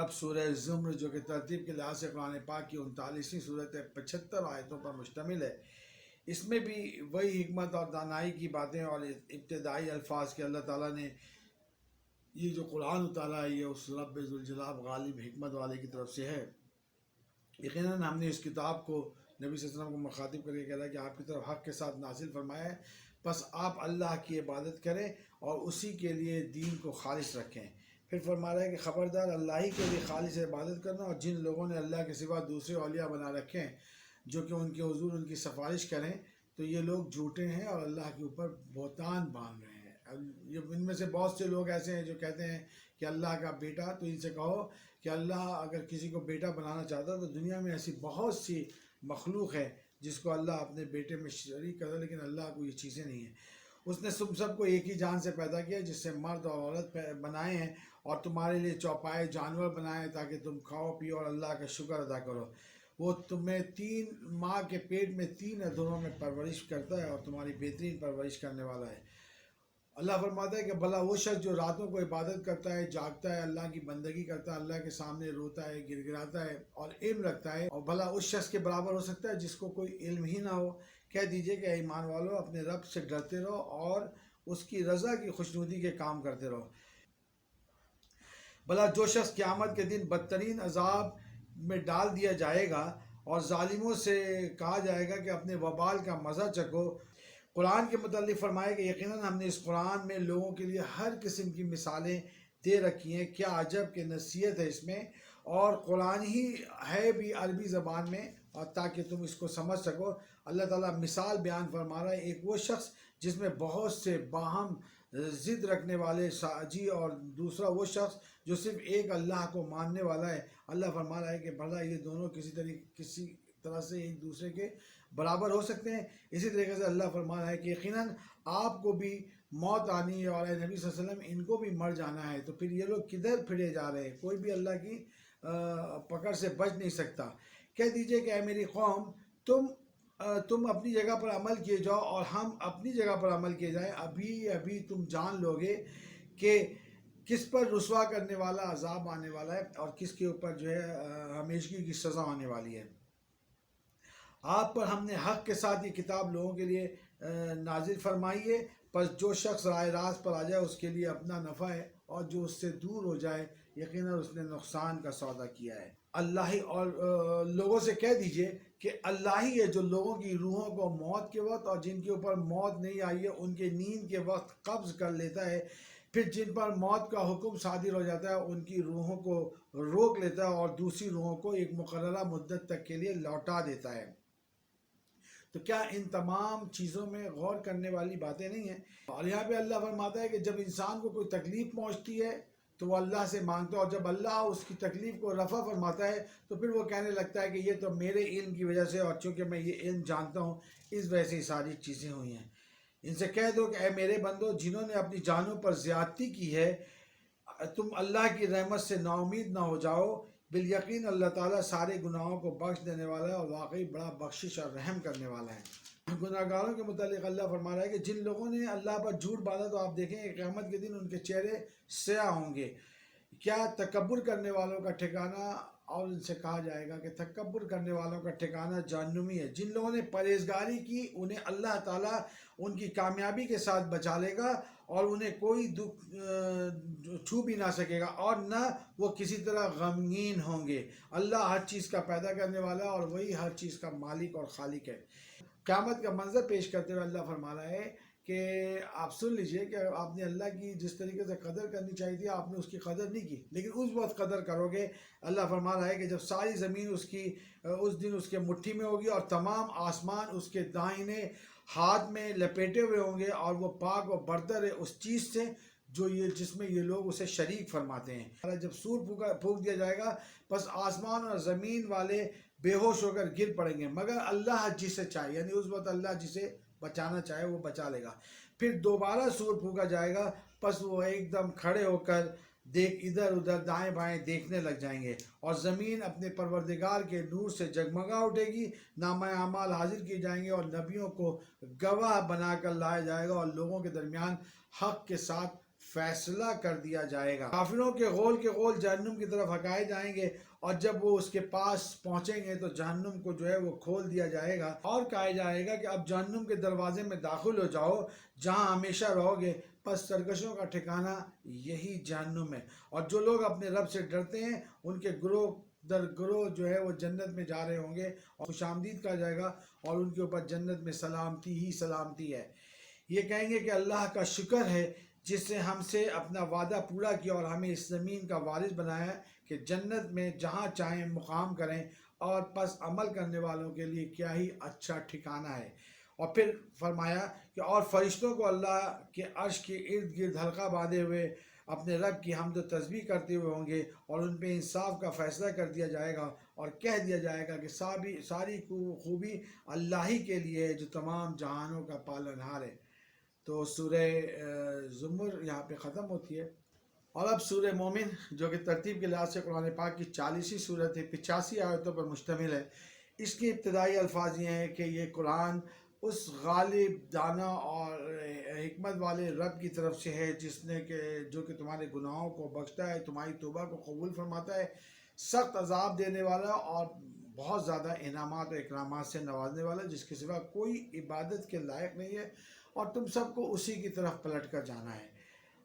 اب سورہ زمر جو کہ ترتیب کے لحاظ سے قرآن پاک کی 39ویں صورت ہے، 75 آیتوں پر مشتمل ہے، اس میں بھی وہی حکمت اور دانائی کی باتیں اور ابتدائی الفاظ کے اللہ تعالیٰ نے یہ جو قرآن اتارا ہے یہ اس رب ذوالجلال غالب حکمت والے کی طرف سے ہے۔ یقیناً ہم نے اس کتاب کو نبی صلی اللہ علیہ وسلم کو مخاطب کر کے کہا کہ آپ کی طرف حق کے ساتھ نازل فرمایا ہے، بس آپ اللہ کی عبادت کریں اور اسی کے لیے دین کو خالص رکھیں۔ پھر فرما رہا ہے کہ خبردار اللہ ہی کے لیے خالص عبادت کرنا، اور جن لوگوں نے اللہ کے سوا دوسرے اولیاء بنا رکھے ہیں جو کہ ان کے حضور ان کی سفارش کریں تو یہ لوگ جھوٹے ہیں اور اللہ کے اوپر بہتان باندھ رہے ہیں۔ ان میں سے بہت سے لوگ ایسے ہیں جو کہتے ہیں کہ اللہ کا بیٹا، تو ان سے کہو کہ اللہ اگر کسی کو بیٹا بنانا چاہتا تو دنیا میں ایسی بہت سی مخلوق ہے جس کو اللہ اپنے بیٹے میں شریک کرتا، لیکن اللہ کو یہ چیزیں نہیں ہیں۔ اس نے سب کو ایک ہی جان سے پیدا کیا جس سے مرد اور عورت بنائے ہیں، اور تمہارے لیے چوپائے جانور بنائے تاکہ تم کھاؤ پیو اور اللہ کا شکر ادا کرو۔ وہ تمہیں 3 ماہ کے پیٹ میں 3 ادھروں میں پرورش کرتا ہے اور تمہاری بہترین پرورش کرنے والا ہے۔ اللہ فرماتا ہے کہ بھلا وہ شخص جو راتوں کو عبادت کرتا ہے، جاگتا ہے، اللہ کی بندگی کرتا ہے، اللہ کے سامنے روتا ہے، گر گراتا ہے اور علم رکھتا ہے، اور بھلا اس شخص کے برابر ہو سکتا ہے جس کو کوئی علم ہی نہ ہو؟ کہہ دیجئے کہ اے ایمان والو، اپنے رب سے ڈرتے رہو اور اس کی رضا کی خوشنودی کے کام کرتے رہو۔ بھلا جو شخص قیامت کے دن بدترین عذاب میں ڈال دیا جائے گا اور ظالموں سے کہا جائے گا کہ اپنے وبال کا مزہ چکھو۔ قرآن کے متعلق فرمائے کہ یقیناً ہم نے اس قرآن میں لوگوں کے لیے ہر قسم کی مثالیں دے رکھی ہیں، کیا عجب کہ نصیحت ہے اس میں، اور قرآن ہی ہے بھی عربی زبان میں، اور تاکہ تم اس کو سمجھ سکو۔ اللہ تعالیٰ مثال بیان فرما رہا ہے، ایک وہ شخص جس میں بہت سے باہم ضد رکھنے والے ساجی، اور دوسرا وہ شخص جو صرف ایک اللہ کو ماننے والا ہے۔ اللہ فرما رہا ہے کہ بھلا یہ دونوں کسی طرح سے ایک دوسرے کے برابر ہو سکتے ہیں؟ اسی طریقے سے اللہ فرما رہا ہے کہ یقیناً آپ کو بھی موت آنی ہے اور اے نبی صلی اللہ علیہ وسلم ان کو بھی مر جانا ہے، تو پھر یہ لوگ کدھر پھرے جا رہے ہیں؟ کوئی بھی اللہ کی پکڑ سے بچ نہیں سکتا۔ کہہ دیجئے کہ اے میری قوم، تم اپنی جگہ پر عمل کیے جاؤ اور ہم اپنی جگہ پر عمل کیے جائیں، ابھی تم جان لو گے کہ کس پر رسوا کرنے والا عذاب آنے والا ہے اور کس کے اوپر جو ہے ہمیشگی کی سزا آنے والی ہے۔ آپ پر ہم نے حق کے ساتھ یہ کتاب لوگوں کے لیے نازل فرمائی ہے، پس جو شخص راہ راست پر آ جائے اس کے لیے اپنا نفع ہے، اور جو اس سے دور ہو جائے یقیناً اس نے نقصان کا سودا کیا ہے۔ اللہ ہی، اور لوگوں سے کہہ دیجئے کہ اللہ ہی ہے جو لوگوں کی روحوں کو موت کے وقت اور جن کے اوپر موت نہیں آئی ہے ان کے نیند کے وقت قبض کر لیتا ہے، پھر جن پر موت کا حکم صادر ہو جاتا ہے ان کی روحوں کو روک لیتا ہے اور دوسری روحوں کو ایک مقررہ مدت تک کے لیے لوٹا دیتا ہے۔ تو کیا ان تمام چیزوں میں غور کرنے والی باتیں نہیں ہیں؟ اور یہاں پہ اللہ فرماتا ہے کہ جب انسان کو کوئی تکلیف پہنچتی ہے تو وہ اللہ سے مانگتا ہے، اور جب اللہ اس کی تکلیف کو رفع فرماتا ہے تو پھر وہ کہنے لگتا ہے کہ یہ تو میرے علم کی وجہ سے، اور چونکہ میں یہ علم جانتا ہوں اس وجہ سے یہ ساری چیزیں ہوئی ہیں۔ ان سے کہہ دو کہ اے میرے بندو، جنہوں نے اپنی جانوں پر زیادتی کی ہے، تم اللہ کی رحمت سے نا امید نہ ہو جاؤ، بالیقین اللہ تعالیٰ سارے گناہوں کو بخش دینے والا ہے اور واقعی بڑا بخشش اور رحم کرنے والا ہے۔ گناہ گاروں کے متعلق اللہ فرما رہا ہے کہ جن لوگوں نے اللہ پر جھوٹ باندھا تو آپ دیکھیں کہ قیامت کے دن ان کے چہرے سیاہ ہوں گے۔ کیا تکبر کرنے والوں کا ٹھکانہ، اور ان سے کہا جائے گا کہ تکبر کرنے والوں کا ٹھکانہ جہنمی ہے۔ جن لوگوں نے پرہیزگاری کی انہیں اللہ تعالیٰ ان کی کامیابی کے ساتھ بچا لے گا، اور انہیں کوئی دکھ چھو بھی نہ سکے گا، اور نہ وہ کسی طرح غمگین ہوں گے۔ اللہ ہر چیز کا پیدا کرنے والا اور وہی ہر چیز کا مالک اور خالق ہے۔ قیامت کا منظر پیش کرتے ہوئے اللہ فرما رہا ہے کہ آپ سن لیجئے کہ آپ نے اللہ کی جس طریقے سے قدر کرنی چاہیے تھی آپ نے اس کی قدر نہیں کی، لیکن اس وقت قدر کرو گے۔ اللہ فرما رہا ہے کہ جب ساری زمین اس دن اس کے مٹھی میں ہوگی اور تمام آسمان اس کے دائیں ہاتھ میں لپیٹے ہوئے ہوں گے، اور وہ پاک و برتر ہے اس چیز سے جس میں یہ لوگ اسے شریک فرماتے ہیں۔ جب سور پھونک دیا جائے گا پس آسمان اور زمین والے بے ہوش ہو کر گر پڑیں گے، مگر اللہ جسے چاہے، یعنی اس وقت اللہ جسے بچانا چاہے وہ بچا لے گا۔ پھر دوبارہ سور پھونکا جائے گا، پس وہ ایک دم کھڑے ہو کر ادھر ادھر دائیں بائیں دیکھنے لگ جائیں گے، اور زمین اپنے پروردگار کے نور سے جگمگا اٹھے گی، نامہ اعمال حاضر کیے جائیں گے اور نبیوں کو گواہ بنا کر لایا جائے گا، اور لوگوں کے درمیان حق کے ساتھ فیصلہ کر دیا جائے گا۔ کافروں کے غول جہنم کی طرف ہکائے جائیں گے، اور جب وہ اس کے پاس پہنچیں گے تو جہنم کو جو ہے وہ کھول دیا جائے گا اور کہا جائے گا کہ اب جہنم کے دروازے میں داخل ہو جاؤ جہاں ہمیشہ رہو گے، پس سرکشوں کا ٹھکانہ یہی جہنم ہے۔ اور جو لوگ اپنے رب سے ڈرتے ہیں ان کے گروہ در گروہ جو ہے وہ جنت میں جا رہے ہوں گے، اور خوش آمدید کہا جائے گا، اور ان کے اوپر جنت میں سلامتی ہی سلامتی ہے۔ یہ کہیں گے کہ اللہ کا شکر ہے جس نے ہم سے اپنا وعدہ پورا کیا اور ہمیں اس زمین کا وارث بنایا کہ جنت میں جہاں چاہیں مقام کریں، اور پس عمل کرنے والوں کے لیے کیا ہی اچھا ٹھکانہ ہے۔ اور پھر فرمایا کہ اور فرشتوں کو اللہ کے عرش کے ارد گرد حلقہ باندھے ہوئے اپنے رب کی حمد و تسبیح کرتے ہوئے ہوں گے، اور ان پہ انصاف کا فیصلہ کر دیا جائے گا، اور کہہ دیا جائے گا کہ ساری خوبی اللہ ہی کے لیے ہے جو تمام جہانوں کا پالنہار ہے۔ تو سورہ زمر یہاں پہ ختم ہوتی ہے، اور اب سورہ مومن جو کہ ترتیب کے لحاظ سے قرآن پاک کی 40ویں صورت ہے، 85 آیتوں پر مشتمل ہے۔ اس کی ابتدائی الفاظ یہ ہیں کہ یہ قرآن اس غالب دانا اور حکمت والے رب کی طرف سے ہے جو کہ تمہارے گناہوں کو بخشتا ہے، تمہاری توبہ کو قبول فرماتا ہے، سخت عذاب دینے والا اور بہت زیادہ انعامات و اکرامات سے نوازنے والا، جس کے سوا کوئی عبادت کے لائق نہیں ہے، اور تم سب کو اسی کی طرف پلٹ کر جانا ہے۔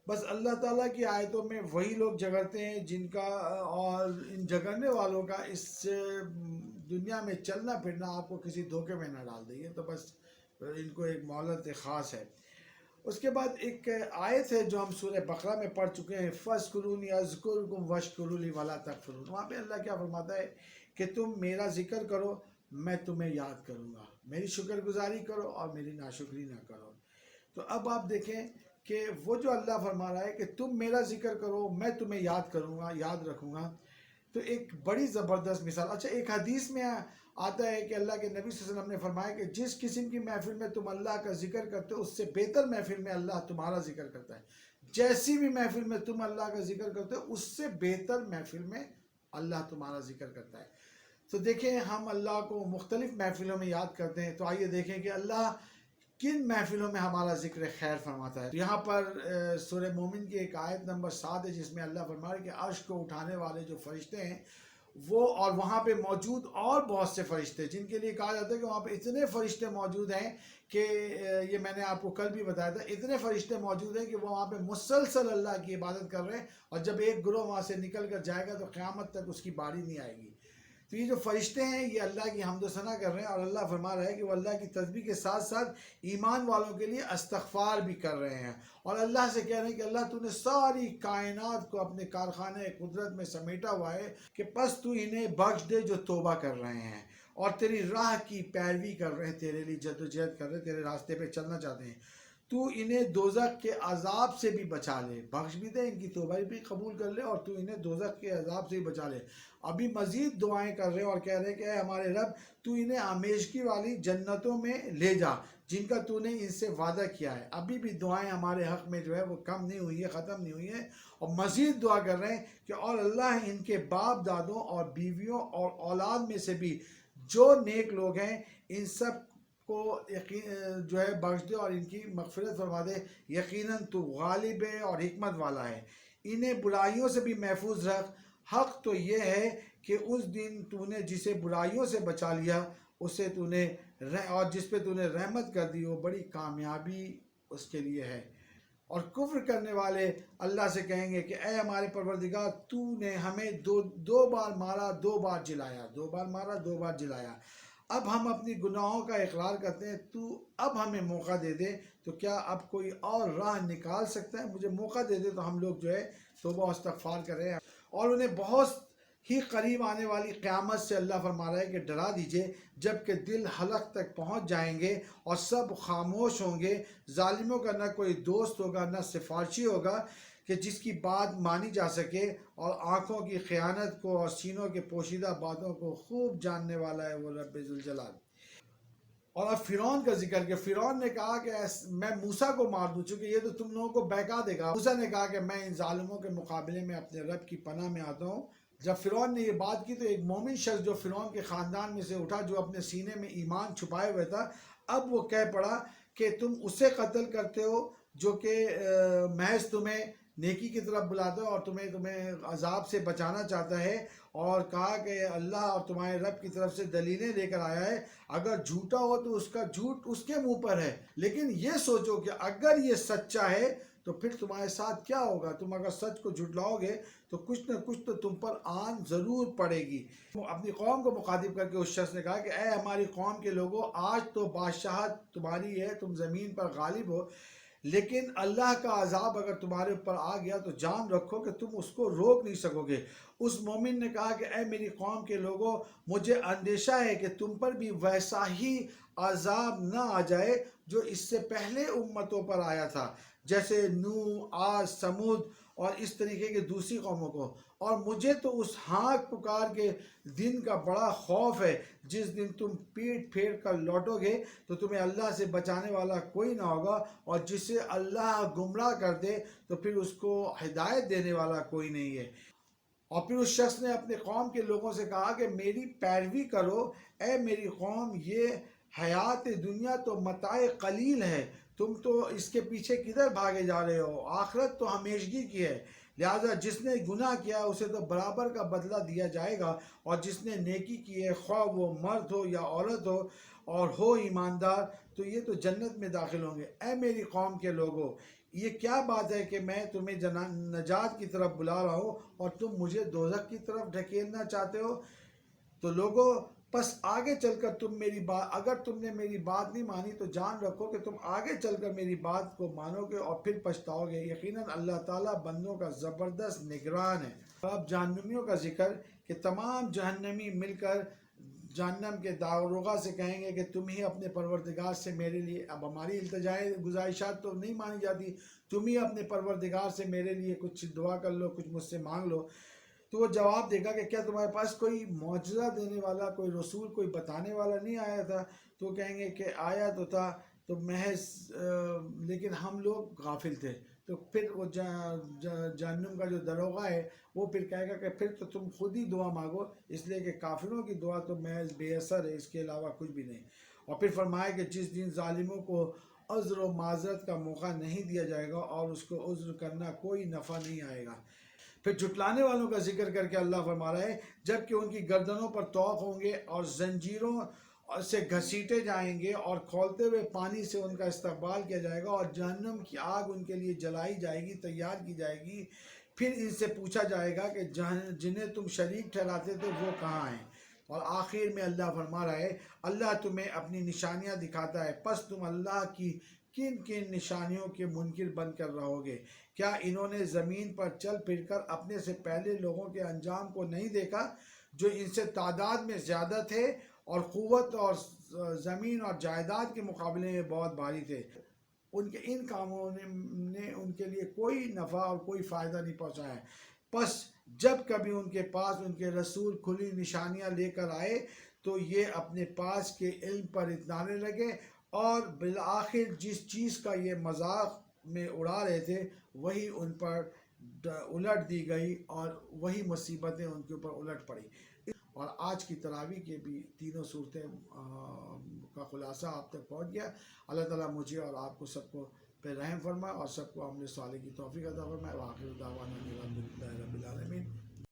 بس اللہ تعالیٰ کی آیتوں میں وہی لوگ جگڑتے ہیں جن کا اور ان جگڑنے والوں کا اس دنیا میں چلنا پھرنا آپ کو کسی دھوکے میں نہ ڈال دے، تو بس ان کو ایک مہلت خاص ہے۔ اس کے بعد ایک آیت ہے جو ہم سورہ بقرہ میں پڑھ چکے ہیں، فَاذْكُرُونِي أَذْكُرْكُمْ وَاشْكُرُوا لِي وَلَا تَكْفُرُونَ۔ وہاں پہ اللہ کیا فرماتا ہے کہ تم میرا ذکر کرو، میں تمہیں یاد کروں گا، میری شکر گزاری کرو اور میری ناشکری نہ کرو۔ تو اب آپ دیکھیں کہ وہ جو اللہ فرما رہا ہے کہ تم میرا ذکر کرو، میں تمہیں یاد کروں گا، یاد رکھوں گا، تو ایک بڑی زبردست مثال۔ اچھا، ایک حدیث میں آتا ہے کہ اللہ کے نبی صلی اللہ علیہ وسلم نے فرمایا کہ جس قسم کی محفل میں تم اللہ کا ذکر کرتے ہو، اس سے بہتر محفل میں اللہ تمہارا ذکر کرتا ہے۔ جیسی بھی محفل میں تم اللہ کا ذکر کرتے ہو، اس سے بہتر محفل میں اللہ تمہارا ذکر کرتا ہے۔ تو دیکھیں، ہم اللہ کو مختلف محفلوں میں یاد کرتے ہیں، تو آئیے دیکھیں کہ اللہ کن محفلوں میں ہمارا ذکر خیر فرماتا ہے۔ یہاں پر سورہ مومن کی ایک آیت نمبر 7 ہے جس میں اللہ فرما رہا ہے کہ عرش کو اٹھانے والے جو فرشتے ہیں وہ، اور وہاں پہ موجود اور بہت سے فرشتے جن کے لیے کہا جاتا ہے کہ وہاں پہ اتنے فرشتے موجود ہیں کہ یہ میں نے آپ کو کل بھی بتایا تھا، اتنے فرشتے موجود ہیں کہ وہ وہاں پہ مسلسل اللہ کی عبادت کر رہے ہیں، اور جب ایک گروہ وہاں سے نکل کر جائے گا تو قیامت تک اس کی باری نہیں آئے گی۔ تو یہ جو فرشتے ہیں یہ اللہ کی حمد و ثنا کر رہے ہیں، اور اللہ فرما رہا ہے کہ وہ اللہ کی تسبیح کے ساتھ ساتھ ایمان والوں کے لیے استغفار بھی کر رہے ہیں، اور اللہ سے کہہ رہے ہیں کہ اللہ تو نے ساری کائنات کو اپنے کارخانے قدرت میں سمیٹا ہوا ہے، کہ پس تو انہیں بخش دے جو توبہ کر رہے ہیں اور تیری راہ کی پیروی کر رہے ہیں، تیرے لیے جدوجہد کر رہے ہیں، تیرے راستے پہ چلنا چاہتے ہیں، تو انہیں دوزخ کے عذاب سے بھی بچا لے، بخش بھی دے، ان کی توبہ بھی قبول کر لے، اور تو انہیں دوزخ کے عذاب سے بھی بچا لے۔ ابھی مزید دعائیں کر رہے ہیں اور کہہ رہے ہیں کہ اے ہمارے رب، تو انہیں ہمیشگی والی جنتوں میں لے جا جن کا تو نے ان سے وعدہ کیا ہے۔ ابھی بھی دعائیں ہمارے حق میں جو ہے وہ کم نہیں ہوئی ہے، ختم نہیں ہوئی ہیں، اور مزید دعا کر رہے ہیں کہ اور اللہ ان کے باپ دادوں اور بیویوں اور اولاد میں سے بھی جو نیک لوگ ہیں ان سب کو جو ہے بخش دے اور ان کی مغفرت فرما دے، یقیناً تو غالب ہے اور حکمت والا ہے، انہیں برائیوں سے بھی محفوظ رکھ۔ حق تو یہ ہے کہ اس دن تو نے جسے برائیوں سے بچا لیا اسے تو نے، اور جس پہ تو نے رحمت کر دی وہ بڑی کامیابی اس کے لیے ہے۔ اور کفر کرنے والے اللہ سے کہیں گے کہ اے ہمارے پروردگار، تو نے ہمیں دو بار مارا، 2 بار جلایا، 2 بار مارا، 2 بار جلایا، اب ہم اپنی گناہوں کا اقرار کرتے ہیں، تو اب ہمیں موقع دے دے، تو کیا اب کوئی اور راہ نکال سکتا ہے؟ مجھے موقع دے دے تو ہم لوگ جو ہے توبہ و استغفار کریں۔ اور انہیں بہت ہی قریب آنے والی قیامت سے اللہ فرما رہا ہے کہ ڈرا دیجئے، جب کہ دل حلق تک پہنچ جائیں گے اور سب خاموش ہوں گے، ظالموں کا نہ کوئی دوست ہوگا نہ سفارشی ہوگا کہ جس کی بات مانی جا سکے، اور آنکھوں کی خیانت کو اور سینوں کے پوشیدہ باتوں کو خوب جاننے والا ہے وہ رب ذوالجلال۔ اور اب فرعون کا ذکر کہ فرعون نے کہا کہ میں موسیٰ کو مار دوں چونکہ یہ تو تم لوگوں کو بہکا دے گا۔ موسیٰ نے کہا کہ میں ان ظالموں کے مقابلے میں اپنے رب کی پناہ میں آتا ہوں۔ جب فرعون نے یہ بات کی تو ایک مومن شخص جو فرعون کے خاندان میں سے اٹھا، جو اپنے سینے میں ایمان چھپائے ہوئے تھا، اب وہ کہہ پڑا کہ تم اسے قتل کرتے ہو جو کہ محض تمہیں نیکی کی طرف بلاتا ہے اور تمہیں عذاب سے بچانا چاہتا ہے، اور کہا کہ اللہ اور تمہارے رب کی طرف سے دلیلیں لے کر آیا ہے، اگر جھوٹا ہو تو اس کا جھوٹ اس کے منہ پر ہے، لیکن یہ سوچو کہ اگر یہ سچا ہے تو پھر تمہارے ساتھ کیا ہوگا، تم اگر سچ کو جھٹلاؤ گے تو کچھ نہ کچھ تو تم پر آن ضرور پڑے گی۔ اپنی قوم کو مخاطب کر کے اس شخص نے کہا کہ اے ہماری قوم کے لوگوں، آج تو بادشاہت تمہاری ہے، تم زمین پر غالب ہو، لیکن اللہ کا عذاب اگر تمہارے اوپر آ گیا تو جان رکھو کہ تم اس کو روک نہیں سکو گے۔ اس مومن نے کہا کہ اے میری قوم کے لوگوں، مجھے اندیشہ ہے کہ تم پر بھی ویسا ہی عذاب نہ آ جائے جو اس سے پہلے امتوں پر آیا تھا، جیسے نوح، عاد، سمود اور اس طریقے کی دوسری قوموں کو، اور مجھے تو اس ہانک پکار کے دن کا بڑا خوف ہے، جس دن تم پیٹ پھیر کر لوٹو گے تو تمہیں اللہ سے بچانے والا کوئی نہ ہوگا، اور جسے اللہ گمراہ کر دے تو پھر اس کو ہدایت دینے والا کوئی نہیں ہے۔ اور پھر اس شخص نے اپنے قوم کے لوگوں سے کہا کہ میری پیروی کرو، اے میری قوم، یہ حیات دنیا تو متاع قلیل ہے، تم تو اس کے پیچھے کدھر بھاگے جا رہے ہو، آخرت تو ہمیشگی کی ہے، لہذا جس نے گناہ کیا اسے تو برابر کا بدلہ دیا جائے گا، اور جس نے نیکی کی ہے، خواہ وہ مرد ہو یا عورت ہو اور ہو ایماندار، تو یہ تو جنت میں داخل ہوں گے۔ اے میری قوم کے لوگوں، یہ کیا بات ہے کہ میں تمہیں نجات کی طرف بلا رہا ہوں اور تم مجھے دوزخ کی طرف ڈھکیلنا چاہتے ہو؟ تو لوگوں، پس آگے چل کر اگر تم نے میری بات نہیں مانی تو جان رکھو کہ تم آگے چل کر میری بات کو مانو گے اور پھر پچھتاؤ گے۔ یقیناً اللہ تعالیٰ بندوں کا زبردست نگران ہے۔ اب جہنمیوں کا ذکر کہ تمام جہنمی مل کر جہنم کے داروغہ سے کہیں گے کہ تم ہی اپنے پروردگار سے میرے لیے، اب ہماری التجائے گزارشات تو نہیں مانی جاتی، تم ہی اپنے پروردگار سے میرے لیے کچھ دعا کر لو، کچھ مجھ سے مانگ لو۔ تو وہ جواب دے گا کہ کیا تمہارے پاس کوئی معجزہ دینے والا، کوئی رسول، کوئی بتانے والا نہیں آیا تھا؟ تو کہیں گے کہ آیا تو تھا، تو محض لیکن ہم لوگ غافل تھے۔ تو پھر وہ جہنم کا جو داروغہ ہے وہ پھر کہے گا کہ پھر تو تم خود ہی دعا مانگو، اس لیے کہ کافروں کی دعا تو محض بے اثر ہے، اس کے علاوہ کچھ بھی نہیں۔ اور پھر فرمایا کہ جس دن ظالموں کو عذر و معذرت کا موقع نہیں دیا جائے گا اور اس کو عذر کرنا کوئی نفع نہیں آئے گا۔ پھر جھٹلانے والوں کا ذکر کر کے اللہ فرما رہا ہے، جب کہ ان کی گردنوں پر طوق ہوں گے اور زنجیروں سے گھسیٹے جائیں گے اور کھولتے ہوئے پانی سے ان کا استقبال کیا جائے گا، اور جہنم کی آگ ان کے لیے جلائی جائے گی، تیار کی جائے گی۔ پھر ان سے پوچھا جائے گا کہ جنہیں تم شریک ٹھہراتے تھے وہ کہاں ہیں؟ اور آخر میں اللہ فرما رہا ہے، اللہ تمہیں اپنی نشانیاں دکھاتا ہے، پس تم اللہ کی کن کن نشانیوں کے منکر بن کر رہو گے؟ کیا انہوں نے زمین پر چل پھر کر اپنے سے پہلے لوگوں کے انجام کو نہیں دیکھا، جو ان سے تعداد میں زیادہ تھے اور قوت اور زمین اور جائیداد کے مقابلے میں بہت بھاری تھے؟ ان کاموں نے ان کے لیے کوئی نفع اور کوئی فائدہ نہیں پہنچایا ہے۔ پس جب کبھی ان کے پاس ان کے رسول کھلی نشانیاں لے کر آئے تو یہ اپنے پاس کے علم پر اتنانے لگے، اور بالآخر جس چیز کا یہ مذاق میں اڑا رہے تھے وہی ان پر الٹ دی گئی، اور وہی مصیبتیں ان کے اوپر الٹ پڑی۔ اور آج کی تراویح کے بھی تینوں صورتیں کا خلاصہ آپ تک پہنچ گیا۔ اللہ تعالیٰ مجھے اور آپ کو سب کو پہ رحم فرمائے اور سب کو عمل صالح کی توفیق عطا فرمائے۔ وآخر دعوانا الحمدللہ رب العالمین۔